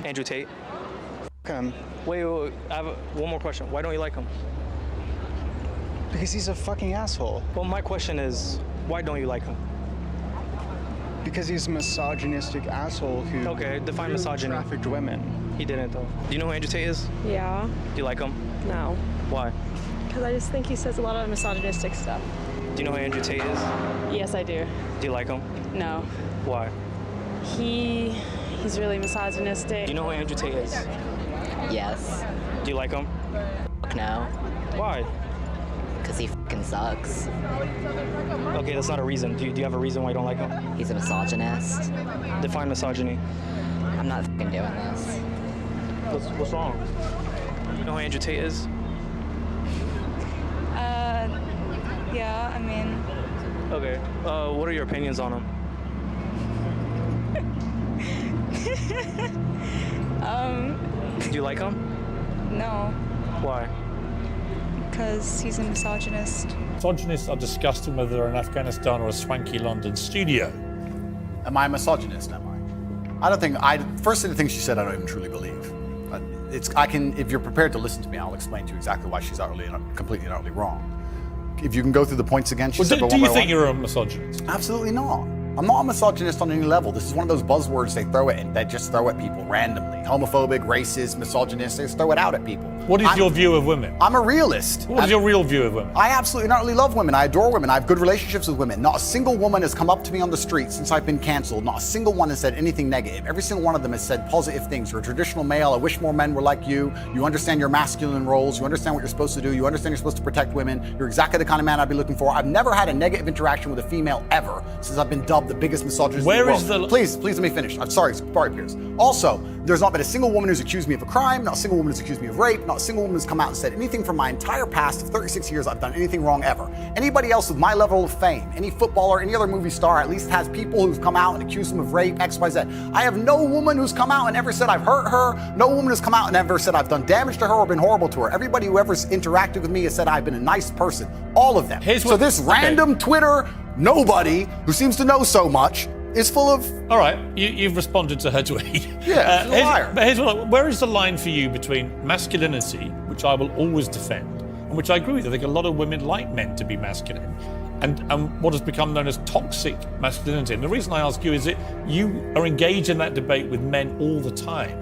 Andrew Tate. Him. Wait, I have one more question. Why don't you like him? Because he's a fucking asshole. Well, my question is, why don't you like him? Because he's a misogynistic asshole who Okay, define misogyny. trafficked women. He didn't, though. Do you know who Andrew Tate is? Yeah. Do you like him? No. Why? Because I just think he says a lot of misogynistic stuff. Do you know who Andrew Tate is? Yes, I do. Do you like him? No. Why? He's really misogynistic. Do you know who Andrew Tate is? Yes. Do you like him? Fuck no. Why? Because he fucking sucks. Okay, that's not a reason. Do you have a reason why you don't like him? He's a misogynist. Define misogyny. I'm not fucking doing this. What's wrong? You know who Andrew Tate is? Yeah, I mean, Okay. What are your opinions on him? Do you like him? no, Why? because he's a misogynist. Misogynists are disgusting whether they're in Afghanistan or a swanky London studio. Am I a misogynist? Am I? I don't think. First of the things she said, I don't even truly believe. If you're prepared to listen to me, I'll explain to you exactly why she's completely and utterly wrong. If you can go through the points again, she said. Do you think you're a misogynist? Absolutely not. I'm not a misogynist on any level. This is one of those buzzwords they just throw at people randomly. Homophobic, racist, misogynist, they just throw it out at people. What is your view of women? I'm a realist. What is your real view of women? I absolutely and utterly love women. I adore women. I have good relationships with women. Not a single woman has come up to me on the street since I've been canceled. Not a single one has said anything negative. Every single one of them has said positive things. You're a traditional male. I wish more men were like you. You understand your masculine roles. You understand what you're supposed to do. You understand you're supposed to protect women. You're exactly the kind of man I'd be looking for. I've never had a negative interaction with a female ever since I've been dubbed the biggest misogynist in the world. Please let me finish. I'm sorry, Pierce. Also, there's not been a single woman who's accused me of a crime, not a single woman who's accused me of rape, not a single woman who's come out and said anything from my entire past of 36 years I've done anything wrong ever. Anybody else with my level of fame, any footballer, any other movie star, at least has people who've come out and accused them of rape, X, Y, Z. I have no woman who's come out and ever said I've hurt her. No woman has come out and ever said I've done damage to her or been horrible to her. Everybody who ever interacted with me has said I've been a nice person. All of them. This random Twitter nobody who seems to know so much is full of... All right, you've responded to her tweet. Yeah, she's a liar. But where is the line for you between masculinity, which I will always defend, and which I agree with? I think a lot of women like men to be masculine, and what has become known as toxic masculinity. And the reason I ask you is that you are engaged in that debate with men all the time.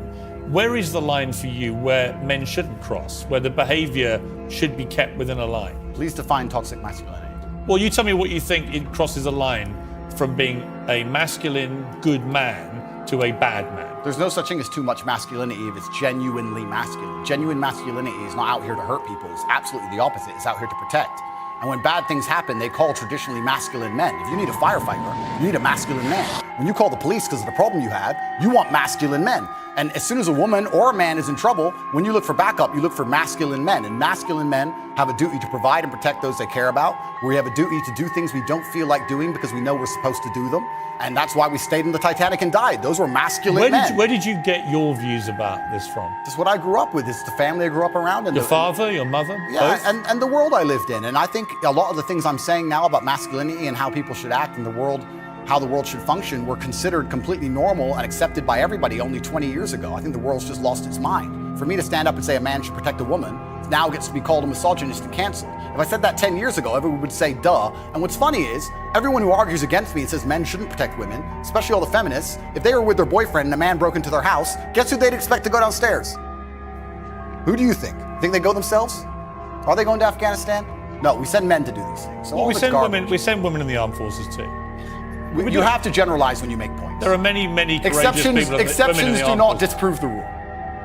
Where is the line for you where men shouldn't cross, where the behavior should be kept within a line? Please define toxic masculinity. Well, you tell me what you think it crosses a line from being a masculine, good man to a bad man. There's no such thing as too much masculinity if it's genuinely masculine. Genuine masculinity is not out here to hurt people. It's absolutely the opposite. It's out here to protect. And when bad things happen, they call traditionally masculine men. If you need a firefighter, you need a masculine man. When you call the police because of the problem you have, you want masculine men. And as soon as a woman or a man is in trouble, when you look for backup, you look for masculine men. And masculine men have a duty to provide and protect those they care about. We have a duty to do things we don't feel like doing because we know we're supposed to do them. And that's why we stayed in the Titanic and died. Those were masculine men. Where did you get your views about this from? This is what I grew up with. It's the family I grew up around. And your father, your mother? Yeah, both? and the world I lived in. And I think a lot of the things I'm saying now about masculinity and how people should act in the world, how the world should function, were considered completely normal and accepted by everybody only 20 years ago. I think the world's just lost its mind. For me to stand up and say a man should protect a woman now gets to be called a misogynist and canceled. If I said that 10 years ago, everyone would say, duh. And what's funny is, everyone who argues against me and says men shouldn't protect women, especially all the feminists, if they were with their boyfriend and a man broke into their house, guess who they'd expect to go downstairs? Who do you think? Think they go themselves? Are they going to Afghanistan? No, we send men to do these things. So well, we send women in the armed forces too. You have to generalize when you make points. There are many courageous people. Exceptions do not disprove the rule.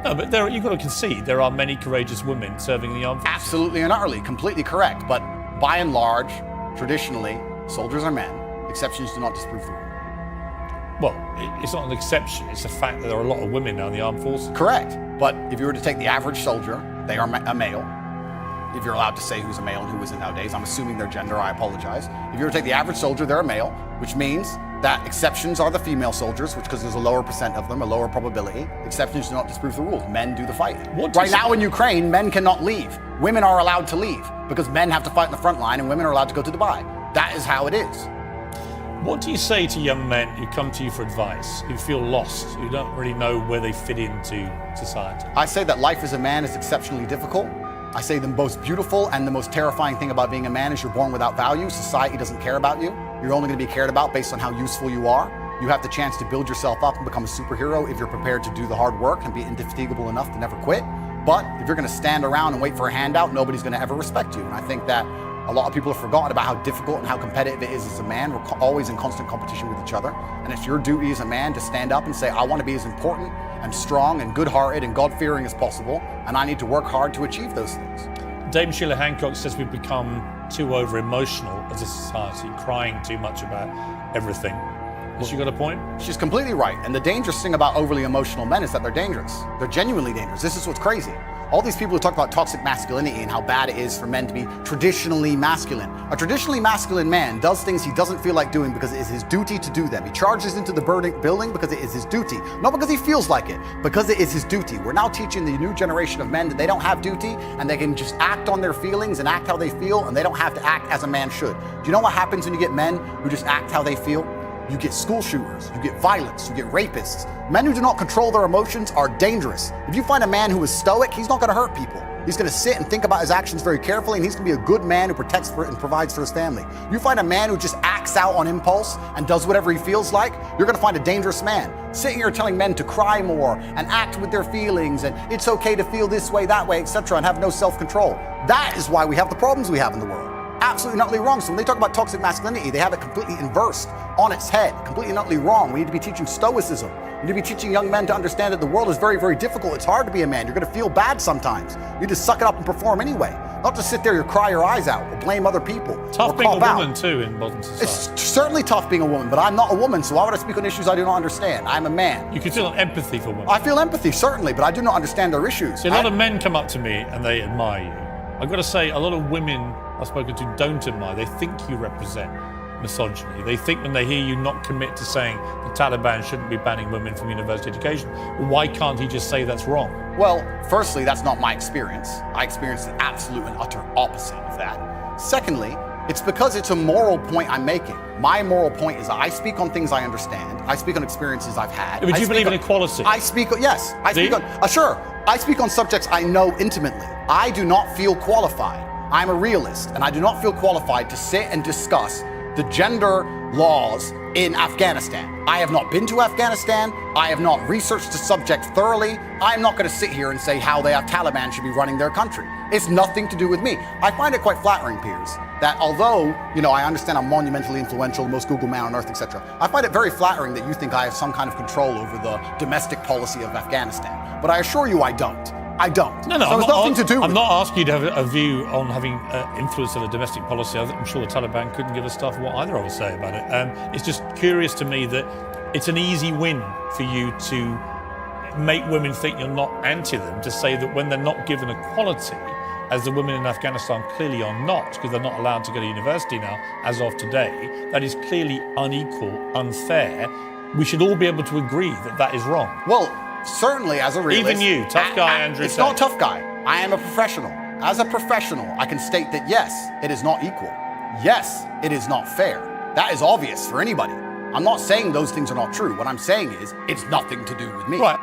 No, but you've got to concede there are many courageous women serving in the armed forces. Absolutely and utterly, completely correct. But by and large, traditionally, soldiers are men. Exceptions do not disprove the rule. Well, it's not an exception. It's a fact that there are a lot of women now in the armed forces. Correct. But if you were to take the average soldier, they are a male. If you're allowed to say who's a male and who isn't nowadays, I'm assuming their gender, I apologize. If you were to take the average soldier, they're a male, which means that exceptions are the female soldiers, which because there's a lower percent of them, a lower probability. Exceptions do not disprove the rules. Men do the fighting. Right now in Ukraine, men cannot leave. Women are allowed to leave because men have to fight in the front line and women are allowed to go to Dubai. That is how it is. What do you say to young men who come to you for advice, who feel lost, who don't really know where they fit into society? I say that life as a man is exceptionally difficult. I say the most beautiful and the most terrifying thing about being a man is you're born without value. Society doesn't care about you. You're only going to be cared about based on how useful you are. You have the chance to build yourself up and become a superhero if you're prepared to do the hard work and be indefatigable enough to never quit. But if you're going to stand around and wait for a handout, nobody's going to ever respect you. And I think that a lot of people have forgotten about how difficult and how competitive it is as a man. We're always in constant competition with each other. And it's your duty as a man to stand up and say, I want to be as important and strong and good-hearted and God-fearing as possible, and I need to work hard to achieve those things. Dame Sheila Hancock says we've become too over-emotional as a society, crying too much about everything. Has she got a point? She's completely right. And the dangerous thing about overly emotional men is that they're dangerous. They're genuinely dangerous. This is what's crazy. All these people who talk about toxic masculinity and how bad it is for men to be traditionally masculine. A traditionally masculine man does things he doesn't feel like doing because it is his duty to do them. He charges into the building because it is his duty. Not because he feels like it, because it is his duty. We're now teaching the new generation of men that they don't have duty and they can just act on their feelings and act how they feel, and they don't have to act as a man should. Do you know what happens when you get men who just act how they feel? You get school shooters, you get violence, you get rapists. Men who do not control their emotions are dangerous. If you find a man who is stoic, he's not going to hurt people. He's going to sit and think about his actions very carefully, and he's going to be a good man who protects and provides for his family. You find a man who just acts out on impulse and does whatever he feels like, you're going to find a dangerous man. Sitting here telling men to cry more and act with their feelings and it's okay to feel this way, that way, etc., and have no self-control. That is why we have the problems we have in the world. Absolutely not wrong. So when they talk about toxic masculinity, they have it completely inversed on its head, completely not wrong. We need to be teaching stoicism. We need to be teaching young men to understand that the world is very, very difficult. It's hard to be a man. You're going to feel bad sometimes. You need to suck it up and perform anyway. Not just sit there and cry your eyes out or blame other people. Tough or being a out. woman too in modern society. It's certainly tough being a woman, but I'm not a woman, so why would I speak on issues I do not understand? I'm a man. You can feel empathy for women. I feel empathy, certainly, but I do not understand their issues. See, a lot of men come up to me and they admire you. I've got to say, a lot of women I've spoken to don't admire. They think you represent misogyny. They think when they hear you not commit to saying the Taliban shouldn't be banning women from university education, well, why can't he just say that's wrong? Well, firstly, that's not my experience. I experience the absolute and utter opposite of that. Secondly, it's because it's a moral point I'm making. My moral point is that I speak on things I understand. I speak on experiences I've had. But you believe in equality? I speak, yes. I speak on, sure. I speak on subjects I know intimately. I do not feel qualified. I'm a realist, and I do not feel qualified to sit and discuss the gender laws in Afghanistan. I have not been to Afghanistan. I have not researched the subject thoroughly. I'm not going to sit here and say how the Taliban should be running their country. It's nothing to do with me. I find it quite flattering, Piers, that although, I understand I'm monumentally influential, the most Google man on earth, etc., I find it very flattering that you think I have some kind of control over the domestic policy of Afghanistan. But I assure you I don't. I don't. No, so it's nothing to do with I'm not asking you to have a view on having influence on a domestic policy. I'm sure the Taliban couldn't give a stuff what either of us say about it. It's just curious to me that it's an easy win for you to make women think you're not anti them, to say that when they're not given equality, as the women in Afghanistan clearly are not, because they're not allowed to go to university now, as of today, that is clearly unequal, unfair. We should all be able to agree that that is wrong. Well, certainly as a realist. Even you, tough guy, Andrew. It's not tough guy. I am a professional. As a professional, I can state that yes, it is not equal. Yes, it is not fair. That is obvious for anybody. I'm not saying those things are not true. What I'm saying is it's nothing to do with me. Right.